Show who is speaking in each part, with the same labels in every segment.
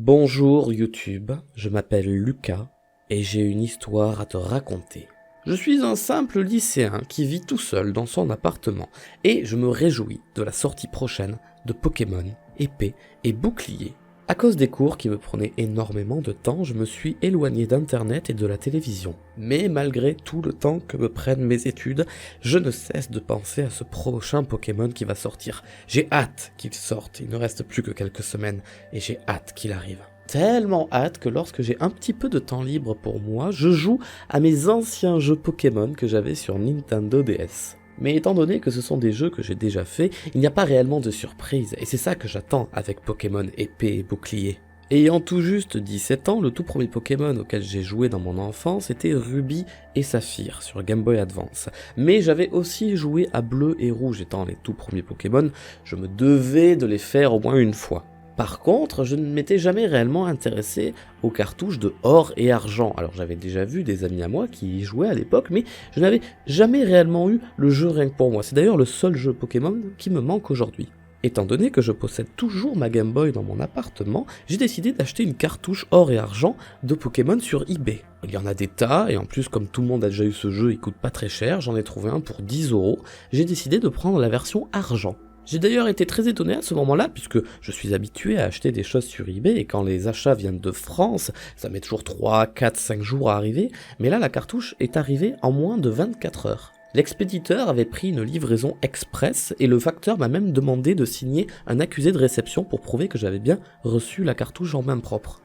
Speaker 1: Bonjour YouTube, je m'appelle Lucas et j'ai une histoire à te raconter. Je suis un simple lycéen qui vit tout seul dans son appartement et je me réjouis de la sortie prochaine de Pokémon, épée et bouclier. À cause des cours qui me prenaient énormément de temps, je me suis éloigné d'internet et de la télévision. Mais malgré tout le temps que me prennent mes études, je ne cesse de penser à ce prochain Pokémon qui va sortir. J'ai hâte qu'il sorte, il ne reste plus que quelques semaines et j'ai hâte qu'il arrive. Tellement hâte que lorsque j'ai un petit peu de temps libre pour moi, je joue à mes anciens jeux Pokémon que j'avais sur Nintendo DS. Mais étant donné que ce sont des jeux que j'ai déjà faits, il n'y a pas réellement de surprise, et c'est ça que j'attends avec Pokémon épée et bouclier. Ayant tout juste 17 ans, le tout premier Pokémon auquel j'ai joué dans mon enfance était Ruby et Saphir sur Game Boy Advance. Mais j'avais aussi joué à Bleu et Rouge étant les tout premiers Pokémon, je me devais de les faire au moins une fois. Par contre, je ne m'étais jamais réellement intéressé aux cartouches de or et argent. Alors j'avais déjà vu des amis à moi qui y jouaient à l'époque, mais je n'avais jamais réellement eu le jeu rien que pour moi. C'est d'ailleurs le seul jeu Pokémon qui me manque aujourd'hui. Étant donné que je possède toujours ma Game Boy dans mon appartement, j'ai décidé d'acheter une cartouche or et argent de Pokémon sur eBay. Il y en a des tas, et en plus comme tout le monde a déjà eu ce jeu, il coûte pas très cher, j'en ai trouvé un pour 10€, j'ai décidé de prendre la version argent. J'ai d'ailleurs été très étonné à ce moment-là, puisque je suis habitué à acheter des choses sur eBay, et quand les achats viennent de France, ça met toujours 3, 4, 5 jours à arriver, mais là la cartouche est arrivée en moins de 24 heures. L'expéditeur avait pris une livraison express, et le facteur m'a même demandé de signer un accusé de réception pour prouver que j'avais bien reçu la cartouche en main propre.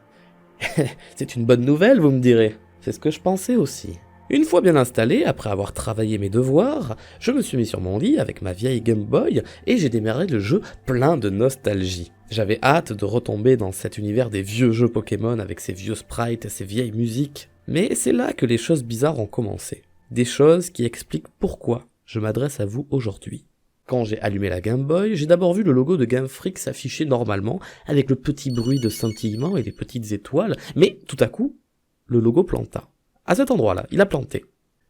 Speaker 1: C'est une bonne nouvelle, vous me direz. C'est ce que je pensais aussi. Une fois bien installé, après avoir travaillé mes devoirs, je me suis mis sur mon lit avec ma vieille Game Boy et j'ai démarré le jeu plein de nostalgie. J'avais hâte de retomber dans cet univers des vieux jeux Pokémon avec ses vieux sprites et ses vieilles musiques. Mais c'est là que les choses bizarres ont commencé. Des choses qui expliquent pourquoi je m'adresse à vous aujourd'hui. Quand j'ai allumé la Game Boy, j'ai d'abord vu le logo de Game Freak s'afficher normalement avec le petit bruit de scintillement et les petites étoiles, mais tout à coup, le logo planta. À cet endroit-là, il a planté.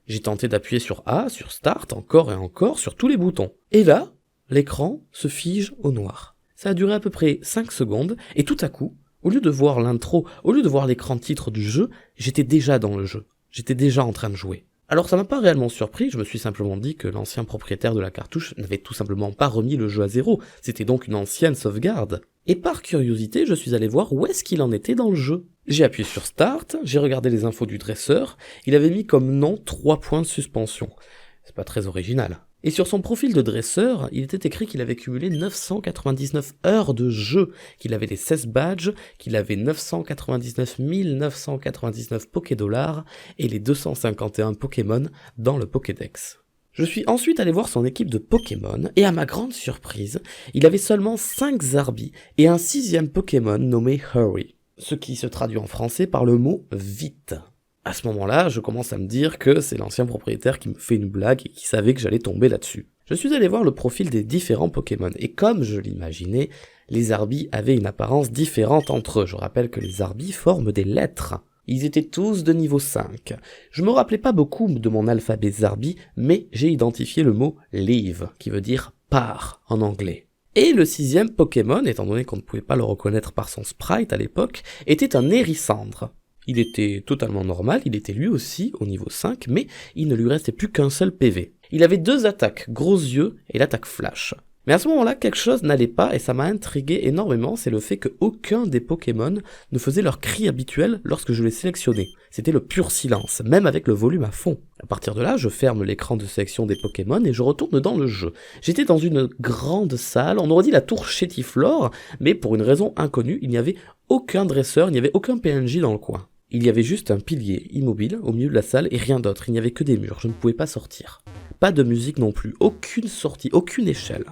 Speaker 1: J'ai tenté d'appuyer sur A, sur Start, encore et encore, sur tous les boutons. Et là, l'écran se fige au noir. Ça a duré à peu près 5 secondes, et tout à coup, au lieu de voir l'intro, au lieu de voir l'écran titre du jeu, j'étais déjà dans le jeu. J'étais déjà en train de jouer. Alors ça m'a pas réellement surpris, je me suis simplement dit que l'ancien propriétaire de la cartouche n'avait tout simplement pas remis le jeu à zéro, c'était donc une ancienne sauvegarde. Et par curiosité, je suis allé voir où est-ce qu'il en était dans le jeu. J'ai appuyé sur Start, j'ai regardé les infos du dresseur, il avait mis comme nom 3 points de suspension. C'est pas très original. Et sur son profil de dresseur, il était écrit qu'il avait cumulé 999 heures de jeu, qu'il avait les 16 badges, qu'il avait 999 999 Pokédollars et les 251 Pokémon dans le Pokédex. Je suis ensuite allé voir son équipe de Pokémon, et à ma grande surprise, il avait seulement 5 Zarbi et un 6e Pokémon nommé Hurry, ce qui se traduit en français par le mot « vite ». À ce moment-là, je commence à me dire que c'est l'ancien propriétaire qui me fait une blague et qui savait que j'allais tomber là-dessus. Je suis allé voir le profil des différents Pokémon, et comme je l'imaginais, les Zarbi avaient une apparence différente entre eux. Je rappelle que les Zarbi forment des lettres. Ils étaient tous de niveau 5. Je me rappelais pas beaucoup de mon alphabet Zarbi, mais j'ai identifié le mot « leave », qui veut dire « part » en anglais. Et le 6e Pokémon, étant donné qu'on ne pouvait pas le reconnaître par son sprite à l'époque, était un Hérissandre. Il était totalement normal, il était lui aussi au niveau 5, mais il ne lui restait plus qu'un seul PV. Il avait 2 attaques, gros yeux et l'attaque flash. Mais à ce moment-là, quelque chose n'allait pas et ça m'a intrigué énormément, c'est le fait qu'aucun des Pokémon ne faisait leur cri habituel lorsque je les sélectionnais. C'était le pur silence, même avec le volume à fond. À partir de là, je ferme l'écran de sélection des Pokémon et je retourne dans le jeu. J'étais dans une grande salle, on aurait dit la tour Chétiflore, mais pour une raison inconnue, il n'y avait aucun dresseur, il n'y avait aucun PNJ dans le coin. Il y avait juste un pilier immobile au milieu de la salle et rien d'autre, il n'y avait que des murs, je ne pouvais pas sortir. Pas de musique non plus, aucune sortie, aucune échelle.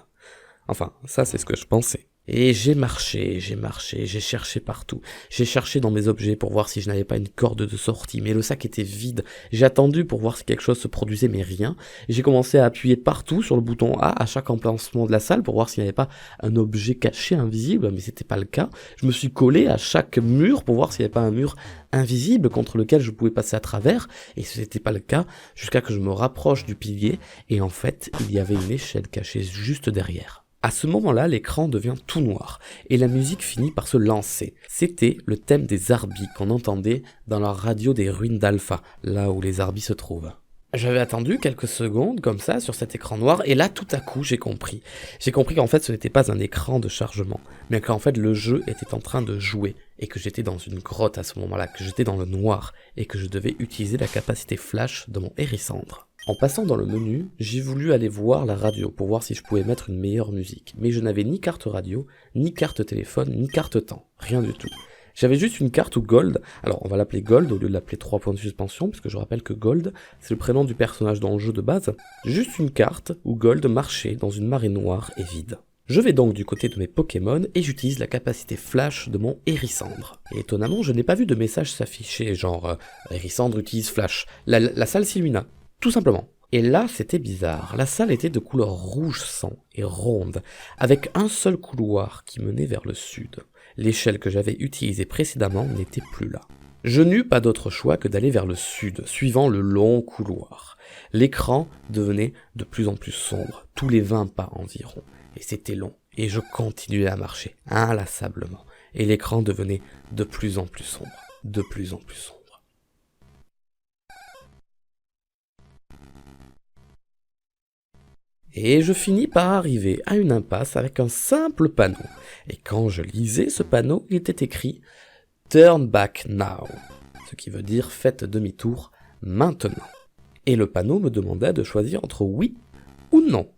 Speaker 1: Enfin, ça c'est ce que je pensais. Et j'ai marché, j'ai cherché partout. J'ai cherché dans mes objets pour voir si je n'avais pas une corde de sortie, mais le sac était vide. J'ai attendu pour voir si quelque chose se produisait, mais rien. J'ai commencé à appuyer partout sur le bouton A à chaque emplacement de la salle pour voir s'il n'y avait pas un objet caché invisible, mais c'était pas le cas. Je me suis collé à chaque mur pour voir s'il n'y avait pas un mur invisible contre lequel je pouvais passer à travers, et ce n'était pas le cas, jusqu'à que je me rapproche du pilier, et en fait, il y avait une échelle cachée juste derrière. À ce moment-là, l'écran devient tout noir et la musique finit par se lancer. C'était le thème des Arbis qu'on entendait dans la radio des ruines d'Alpha, là où les Arbis se trouvent. J'avais attendu quelques secondes comme ça sur cet écran noir et là tout à coup j'ai compris. J'ai compris qu'en fait ce n'était pas un écran de chargement, mais qu'en fait le jeu était en train de jouer et que j'étais dans une grotte à ce moment-là, que j'étais dans le noir et que je devais utiliser la capacité flash de mon hérissandre. En passant dans le menu, j'ai voulu aller voir la radio pour voir si je pouvais mettre une meilleure musique, mais je n'avais ni carte radio, ni carte téléphone, ni carte temps, rien du tout. J'avais juste une carte où Gold, alors on va l'appeler Gold au lieu de l'appeler 3 points de suspension, puisque je rappelle que Gold, c'est le prénom du personnage dans le jeu de base, juste une carte où Gold marchait dans une marée noire et vide. Je vais donc du côté de mes Pokémon et j'utilise la capacité flash de mon Hérissandre. Et étonnamment, je n'ai pas vu de message s'afficher, genre Hérissandre utilise flash. La salle s'illumina. Tout simplement. Et là, c'était bizarre. La salle était de couleur rouge sang et ronde, avec un seul couloir qui menait vers le sud. L'échelle que j'avais utilisée précédemment n'était plus là. Je n'eus pas d'autre choix que d'aller vers le sud, suivant le long couloir. L'écran devenait de plus en plus sombre, tous les 20 pas environ. Et c'était long, et je continuais à marcher, inlassablement. Et l'écran devenait de plus en plus sombre, de plus en plus sombre. Et je finis par arriver à une impasse avec un simple panneau. Et quand je lisais ce panneau, il était écrit « Turn back now », ce qui veut dire « faites demi-tour maintenant ». Et le panneau me demandait de choisir entre oui ou non.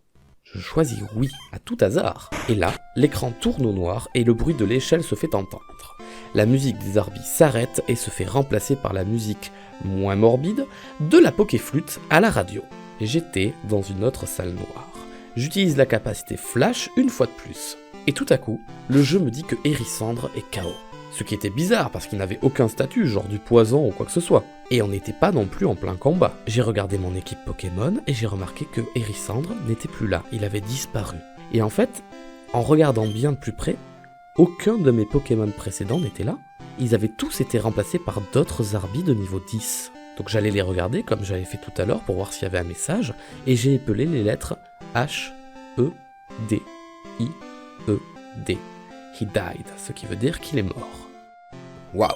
Speaker 1: Je choisis oui, à tout hasard. Et là, l'écran tourne au noir et le bruit de l'échelle se fait entendre. La musique des Arbis s'arrête et se fait remplacer par la musique moins morbide de la Pokéflûte à la radio. J'étais dans une autre salle noire. J'utilise la capacité flash une fois de plus. Et tout à coup, le jeu me dit que Hérissandre est KO. Ce qui était bizarre parce qu'il n'avait aucun statut, genre du poison ou quoi que ce soit. Et on n'était pas non plus en plein combat. J'ai regardé mon équipe Pokémon et j'ai remarqué que Hérissandre n'était plus là, il avait disparu. Et en fait, en regardant bien de plus près, aucun de mes Pokémon précédents n'était là. Ils avaient tous été remplacés par d'autres Arbis de niveau 10. Donc j'allais les regarder comme j'avais fait tout à l'heure pour voir s'il y avait un message, et j'ai épelé les lettres H, E, D, I, E, D. He died, ce qui veut dire qu'il est mort. Waouh,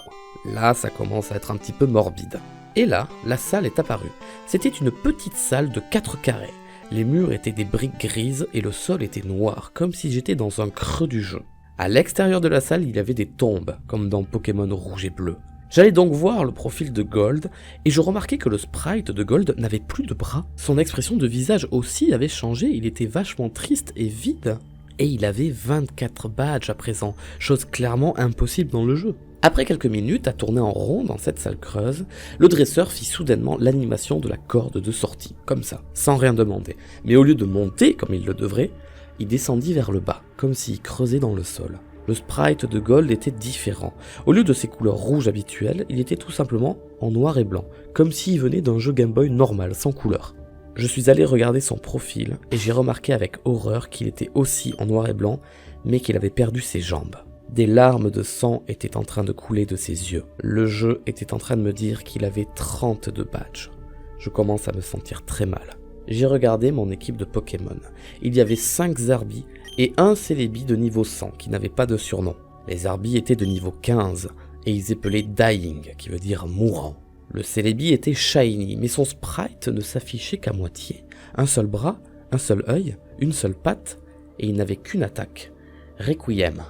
Speaker 1: là ça commence à être un petit peu morbide. Et là, la salle est apparue. C'était une petite salle de 4 carrés. Les murs étaient des briques grises et le sol était noir, comme si j'étais dans un creux du jeu. À l'extérieur de la salle, il y avait des tombes, comme dans Pokémon rouge et bleu. J'allais donc voir le profil de Gold, et je remarquai que le sprite de Gold n'avait plus de bras. Son expression de visage aussi avait changé, il était vachement triste et vide. Et il avait 24 badges à présent, chose clairement impossible dans le jeu. Après quelques minutes à tourner en rond dans cette salle creuse, le dresseur fit soudainement l'animation de la corde de sortie, comme ça, sans rien demander. Mais au lieu de monter comme il le devrait, il descendit vers le bas, comme s'il creusait dans le sol. Le sprite de Gold était différent. Au lieu de ses couleurs rouges habituelles, il était tout simplement en noir et blanc, comme s'il venait d'un jeu Game Boy normal, sans couleur. Je suis allé regarder son profil, et j'ai remarqué avec horreur qu'il était aussi en noir et blanc, mais qu'il avait perdu ses jambes. Des larmes de sang étaient en train de couler de ses yeux. Le jeu était en train de me dire qu'il avait 32 badges. Je commence à me sentir très mal. J'ai regardé mon équipe de Pokémon. Il y avait 5 Zarbis et un Celebi de niveau 100 qui n'avait pas de surnom. Les Zarbis étaient de niveau 15 et ils épelaient Dying, qui veut dire mourant. Le Celebi était shiny, mais son sprite ne s'affichait qu'à moitié. Un seul bras, un seul œil, une seule patte, et il n'avait qu'une attaque. Requiem.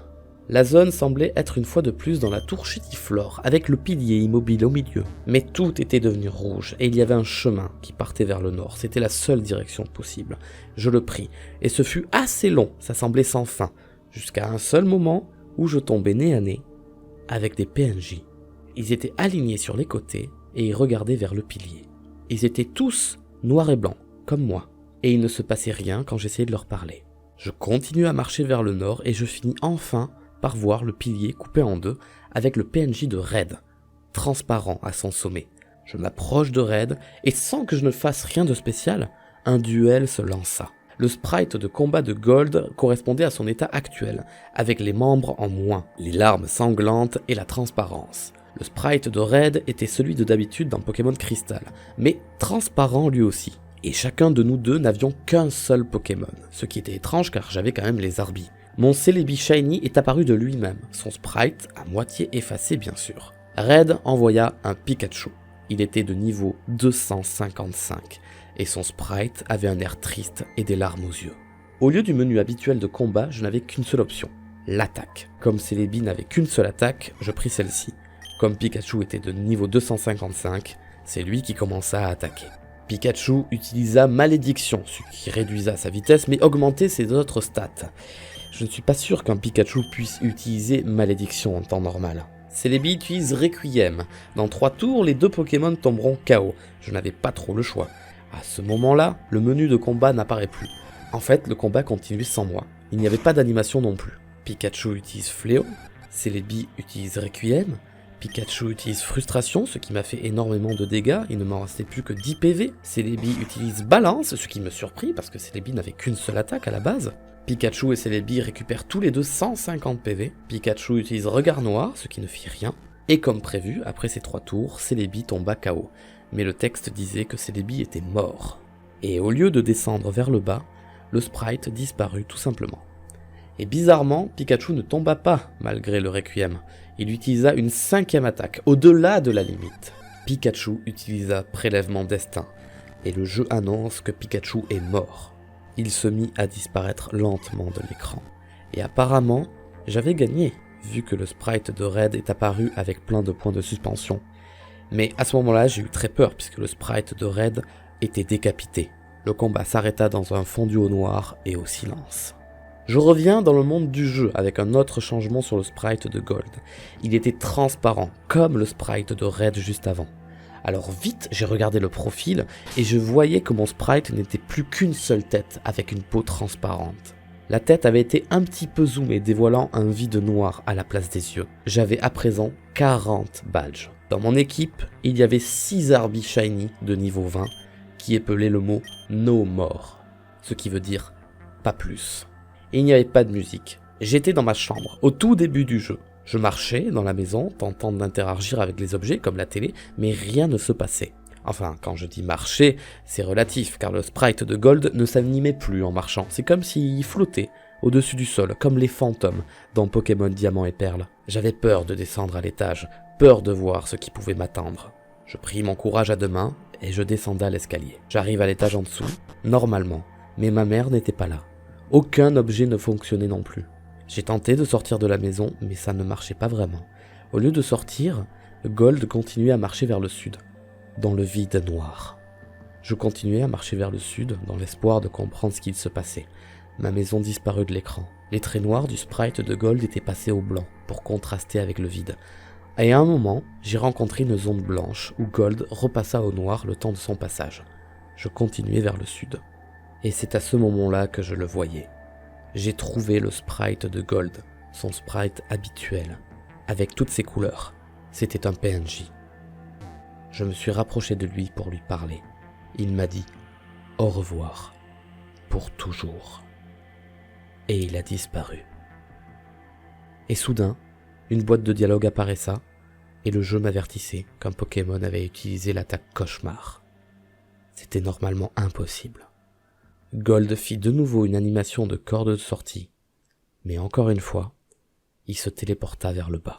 Speaker 1: La zone semblait être une fois de plus dans la tour Chétiflore, avec le pilier immobile au milieu. Mais tout était devenu rouge, et il y avait un chemin qui partait vers le nord. C'était la seule direction possible. Je le pris, et ce fut assez long, ça semblait sans fin, jusqu'à un seul moment où je tombais nez à nez avec des PNJ. Ils étaient alignés sur les côtés, et ils regardaient vers le pilier. Ils étaient tous noirs et blancs, comme moi, et il ne se passait rien quand j'essayais de leur parler. Je continue à marcher vers le nord, et je finis enfin par voir le pilier coupé en deux avec le PNJ de Red, transparent à son sommet. Je m'approche de Red et sans que je ne fasse rien de spécial, un duel se lança. Le sprite de combat de Gold correspondait à son état actuel, avec les membres en moins, les larmes sanglantes et la transparence. Le sprite de Red était celui de d'habitude dans Pokémon Crystal, mais transparent lui aussi. Et chacun de nous deux n'avions qu'un seul Pokémon, ce qui était étrange car j'avais quand même les Arbis. Mon Celebi Shiny est apparu de lui-même, son sprite à moitié effacé bien sûr. Red envoya un Pikachu. Il était de niveau 255, et son sprite avait un air triste et des larmes aux yeux. Au lieu du menu habituel de combat, je n'avais qu'une seule option, l'attaque. Comme Celebi n'avait qu'une seule attaque, je pris celle-ci. Comme Pikachu était de niveau 255, c'est lui qui commença à attaquer. Pikachu utilisa Malédiction, ce qui réduisa sa vitesse mais augmentait ses autres stats. Je ne suis pas sûr qu'un Pikachu puisse utiliser Malédiction en temps normal. Celebi utilise Requiem. Dans 3 tours, les 2 Pokémon tomberont KO. Je n'avais pas trop le choix. À ce moment-là, le menu de combat n'apparaît plus. En fait, le combat continuait sans moi. Il n'y avait pas d'animation non plus. Pikachu utilise Fléau, Celebi utilise Requiem, Pikachu utilise Frustration, ce qui m'a fait énormément de dégâts, il ne m'en restait plus que 10 PV. Celebi utilise Balance, ce qui me surprit parce que Celebi n'avait qu'une seule attaque à la base. Pikachu et Celebi récupèrent tous les deux 150 PV. Pikachu utilise Regard Noir, ce qui ne fit rien. Et comme prévu, après ces 3 tours, Celebi tomba KO. Mais le texte disait que Celebi était mort. Et au lieu de descendre vers le bas, le sprite disparut tout simplement. Et bizarrement, Pikachu ne tomba pas malgré le Requiem. Il utilisa une 5e attaque, au-delà de la limite. Pikachu utilisa Prélèvement Destin, et le jeu annonce que Pikachu est mort. Il se mit à disparaître lentement de l'écran. Et apparemment, j'avais gagné, vu que le sprite de Red est apparu avec plein de points de suspension. Mais à ce moment-là, j'ai eu très peur, puisque le sprite de Red était décapité. Le combat s'arrêta dans un fondu au noir et au silence. Je reviens dans le monde du jeu avec un autre changement sur le sprite de Gold. Il était transparent, comme le sprite de Red juste avant. Alors vite, j'ai regardé le profil et je voyais que mon sprite n'était plus qu'une seule tête avec une peau transparente. La tête avait été un petit peu zoomée, dévoilant un vide noir à la place des yeux. J'avais à présent 40 badges. Dans mon équipe, il y avait 6 Arbis Shiny de niveau 20 qui épelaient le mot « No More », ce qui veut dire « pas plus ». Et il n'y avait pas de musique. J'étais dans ma chambre, au tout début du jeu. Je marchais dans la maison, tentant d'interagir avec les objets comme la télé, mais rien ne se passait. Enfin, quand je dis marcher, c'est relatif, car le sprite de Gold ne s'animait plus en marchant. C'est comme s'il flottait au-dessus du sol, comme les fantômes dans Pokémon Diamant et Perle. J'avais peur de descendre à l'étage, peur de voir ce qui pouvait m'attendre. Je pris mon courage à 2 mains et je descendais l'escalier. J'arrive à l'étage en dessous, normalement, mais ma mère n'était pas là. Aucun objet ne fonctionnait non plus. J'ai tenté de sortir de la maison, mais ça ne marchait pas vraiment. Au lieu de sortir, Gold continuait à marcher vers le sud, dans le vide noir. Je continuais à marcher vers le sud, dans l'espoir de comprendre ce qu'il se passait. Ma maison disparut de l'écran. Les traits noirs du sprite de Gold étaient passés au blanc, pour contraster avec le vide. Et à un moment, j'ai rencontré une zone blanche, où Gold repassa au noir le temps de son passage. Je continuais vers le sud. Et c'est à ce moment-là que je le voyais. J'ai trouvé le sprite de Gold, son sprite habituel, avec toutes ses couleurs. C'était un PNJ. Je me suis rapproché de lui pour lui parler. Il m'a dit « Au revoir, pour toujours ». Et il a disparu. Et soudain, une boîte de dialogue apparaissa, et le jeu m'avertissait qu'un Pokémon avait utilisé l'attaque Cauchemar. C'était normalement impossible. Gold fit de nouveau une animation de corde de sortie, mais encore une fois, il se téléporta vers le bas.